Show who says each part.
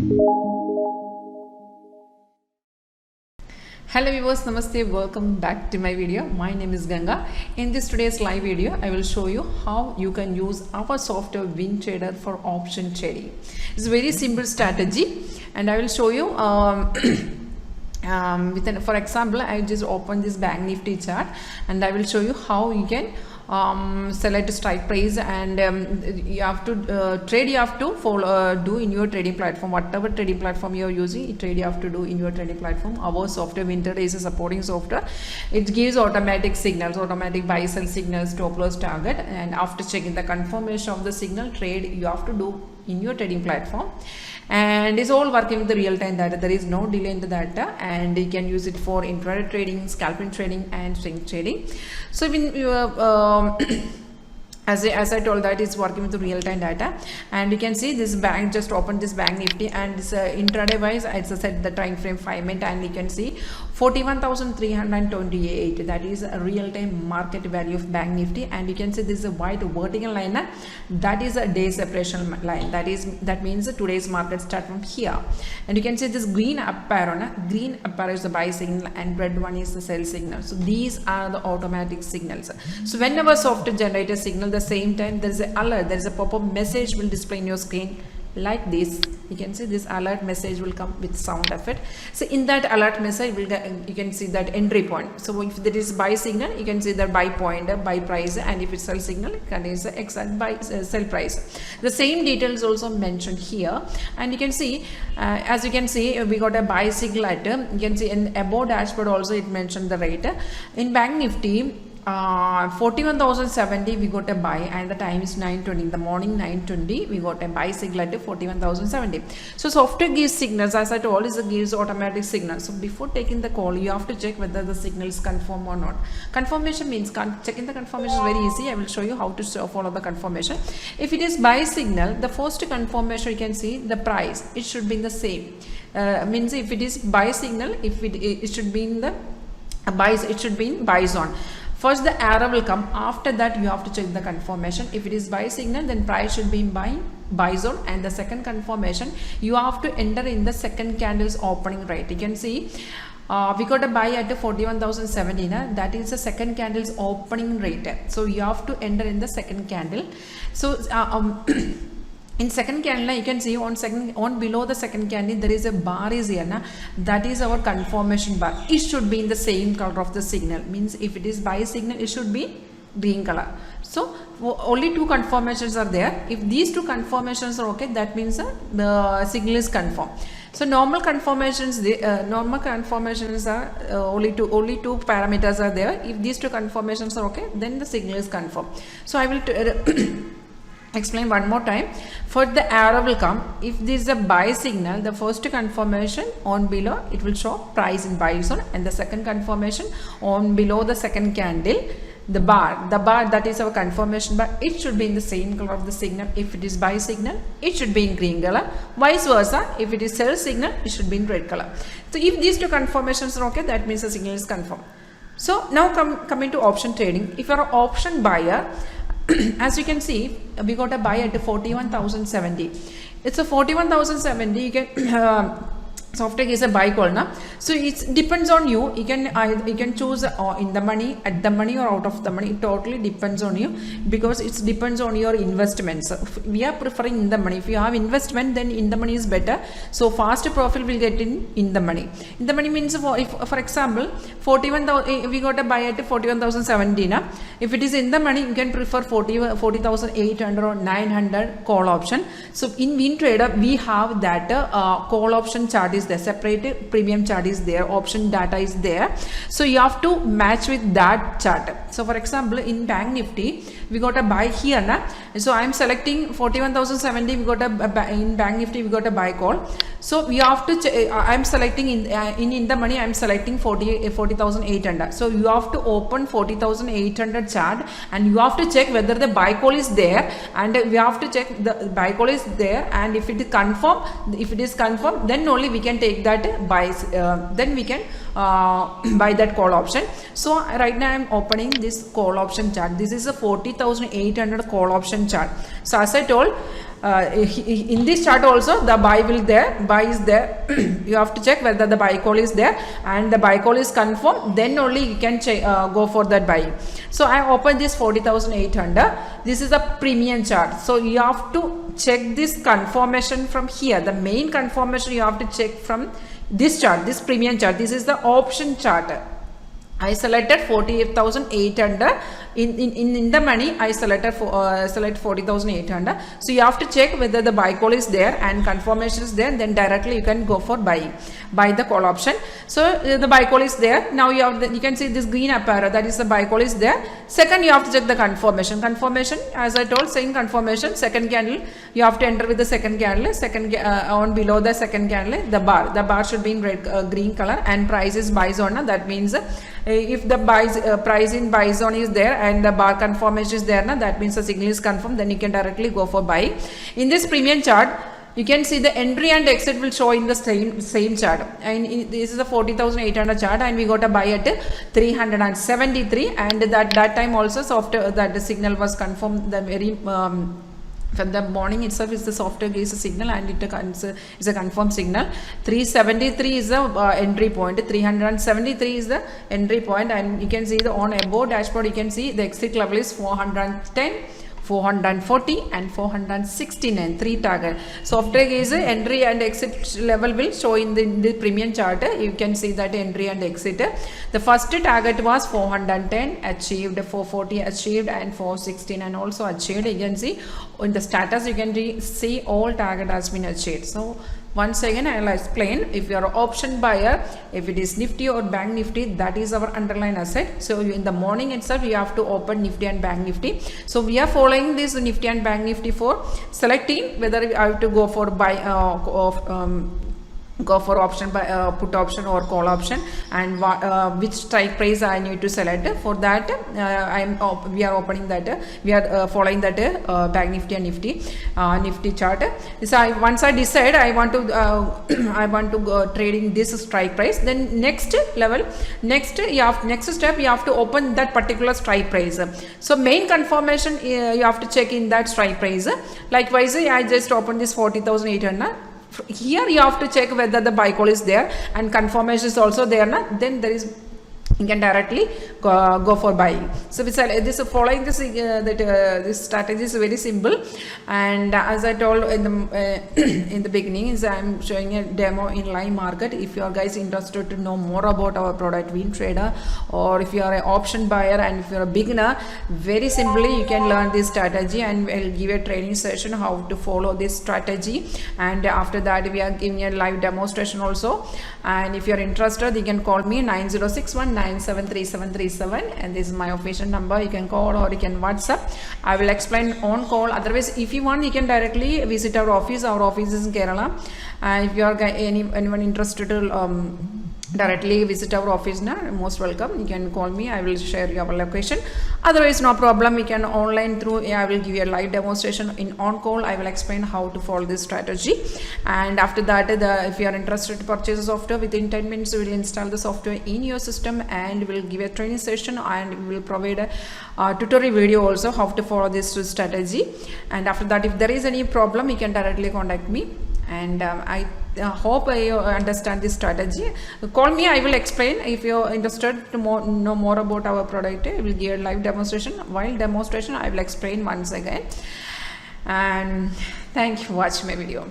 Speaker 1: Hello viewers, namaste, welcome back to my video. My name is Ganga. In this today's live video, I will show you how you can use our software WinTrader for option trading. It's a very simple strategy, and I will show you for example, I just open this Bank Nifty chart, and I will show you how you can select strike price, and you have to trade. You have to follow do in your trading platform, whatever trading platform you are using. Trade you have to do in your trading platform. Our software WinTrader is a supporting software. It gives automatic signals, automatic buy sell signals, stop loss, target, and after checking the confirmation of the signal, trade you have to do in your trading platform. And it's all working with the real-time data. There is no delay in the data, and you can use it for intraday trading, scalping trading, and swing trading. So when you as I told, that is working with the real-time data, and you can see this bank just opened this Bank Nifty, and this intraday wise it's set the time frame 5 minutes, and you can see 41,328. that is a real-time market value of Bank Nifty, and you can see this is a white vertical line, that is a day separation line. That means today's market start from here, and you can see this green up arrow. Green up arrow is the buy signal, and red one is the sell signal. So these are the automatic signals. So whenever software generates a signal, the same time there is an alert, there is a pop-up message will display in your screen like this. You can see this alert message will come with sound effect. So in that alert message will get, you can see that entry point. So if there is buy signal, you can see the buy point, buy price, and if it's sell signal, it contains the exact buy sell price. The same details also mentioned here, and you can see as you can see we got a buy signal at you can see in above dashboard also it mentioned the rate. In Bank Nifty 41,070 we got a buy, and the time is 9:20 in the morning. 9:20 we got a buy signal at 41,070. So software gives signals, as I told, it gives automatic signals. So before taking the call, you have to check whether the signal is confirmed or not. Confirmation means checking the confirmation is very easy. I will show you how to follow the confirmation. If it is buy signal, the first confirmation you can see the price, it should be in the same. Means if it is buy signal, if it should be in the buys, it should be in buy zone. First the arrow will come, after that you have to check the confirmation. If it is buy signal, then price should be in buy zone, and the second confirmation you have to enter in the second candle's opening rate. You can see we got a buy at 41,070, that is the second candle's opening rate. So you have to enter in the second candle. So in second candle, you can see on below the second candle there is a bar is here, that is our confirmation bar. It should be in the same color of the signal. Means if it is buy signal, it should be green color. So only two confirmations are there. If these two confirmations are okay, that means the signal is confirmed. So normal confirmations are only two parameters are there. If these two confirmations are okay, then the signal is confirmed. So I will explain one more time. For the arrow will come, if this is a buy signal, the first confirmation on below it will show price in buy zone, and the second confirmation on below the second candle, the bar that is our confirmation bar, it should be in the same color of the signal. If it is buy signal, it should be in green color, vice versa. If it is sell signal, it should be in red color. So if these two confirmations are okay, that means the signal is confirmed. So now coming to option trading. If you are an option buyer, as you can see, we got a buy at 41,070. It's a 41,070. You can software is a buy call now. So it depends on you. You can choose in the money, at the money, or out of the money. It totally depends on you, because it depends on your investments. So we are preferring in the money. If you have investment, then in the money is better. So fast profit will get in the money. In the money means for example 41,000 we got a buy at 41,070. If it is in the money, you can prefer 40,800 or 900 call option. So in WinTrader we have that call option chart is there, separate premium chart is there, option data is there. So you have to match with that chart. So for example in Bank Nifty we got a buy here, so I am selecting 41,070. we got a in Bank Nifty we got a buy call. So we have to I am selecting in the money I am selecting 40,800. So you have to open 40,800 chart, and you have to check whether the buy call is there, and we have to check the buy call is there, and if it is confirmed, then only we can take that buy, then we can buy that call option. So right now I am opening this call option chart. This is a 40,800 call option chart. So as I told, in this chart also the buy is there. You have to check whether the buy call is there, and the buy call is confirmed, then only you can go for that buy. So I open this 40,800. This is a premium chart, so you have to check this confirmation from here. The main confirmation you have to check from this chart, this premium chart. This is the option chart. I selected 48,800 in the money. I selected select 40,800. So you have to check whether the buy call is there and confirmation is there, then directly you can go for buy the call option. So the buy call is there. Now you have you can see this green apparel, that is the buy call is there. Second, you have to check the confirmation. Confirmation, as I told, saying confirmation, second candle you have to enter with the second candle. Second on below the second candle, the bar should be in red green color, and price is buy zone. That means if the price in buy zone is there and the bar confirmation is there, that means the signal is confirmed, then you can directly go for buy. In this premium chart, you can see the entry and exit will show in the same chart, and this is a 40,800 chart, and we got a buy at 373, and that time also after that the signal was confirmed, the very from the morning itself is the software gives a signal, and it is a confirmed signal. 373 is the entry point, 373 is the entry point, and you can see the on above dashboard you can see the exit level is 410, 440 and 469, 3 target. Software is entry and exit level will show in the premium chart. You can see that entry and exit. The first target was 410 achieved, 440 achieved, and 469 also achieved. You can see in the status you can see all target has been achieved. So once again I will explain, if you are option buyer, if it is Nifty or Bank Nifty, that is our underlying asset. So in the morning itself you have to open Nifty and Bank Nifty. So we are following this Nifty and Bank Nifty for selecting whether I have to go for buy go for option by put option or call option, and which strike price I need to select. For that we are opening that we are following that Bank Nifty and Nifty chart. So once I decide I want to go trading this strike price, then next step you have to open that particular strike price. So main confirmation you have to check in that strike price. Likewise, I just open this 40,800. Here you have to check whether the buy call is there and confirmation is also there, then there is you can directly go for buying. So this following this this strategy is very simple, and as I told in the beginning, is I am showing a demo in live market. If you are guys interested to know more about our product WinTrader, or if you are an option buyer and if you are a beginner, very simply you can learn this strategy, and we'll give a training session how to follow this strategy, and after that we are giving a live demonstration also. And if you are interested, you can call me 9061973737, and this is my official number. You can call or you can WhatsApp. I will explain on call. Otherwise, if you want, you can directly visit our office. Our office is in Kerala. If you are anyone interested to directly visit our office, most welcome. You can call me. I will share your location. Otherwise, no problem. You can online through. I will give you a live demonstration in on call. I will explain how to follow this strategy. And after that, if you are interested to purchase the software, within 10 minutes we will install the software in your system, and we will give a training session, and we will provide a tutorial video also how to follow this strategy. And after that, if there is any problem, you can directly contact me. And I hope I understand this strategy. Call me, I will explain. If you are interested to know more about our product, I will give a live demonstration. While demonstration, I will explain once again. And thank you for watching my video.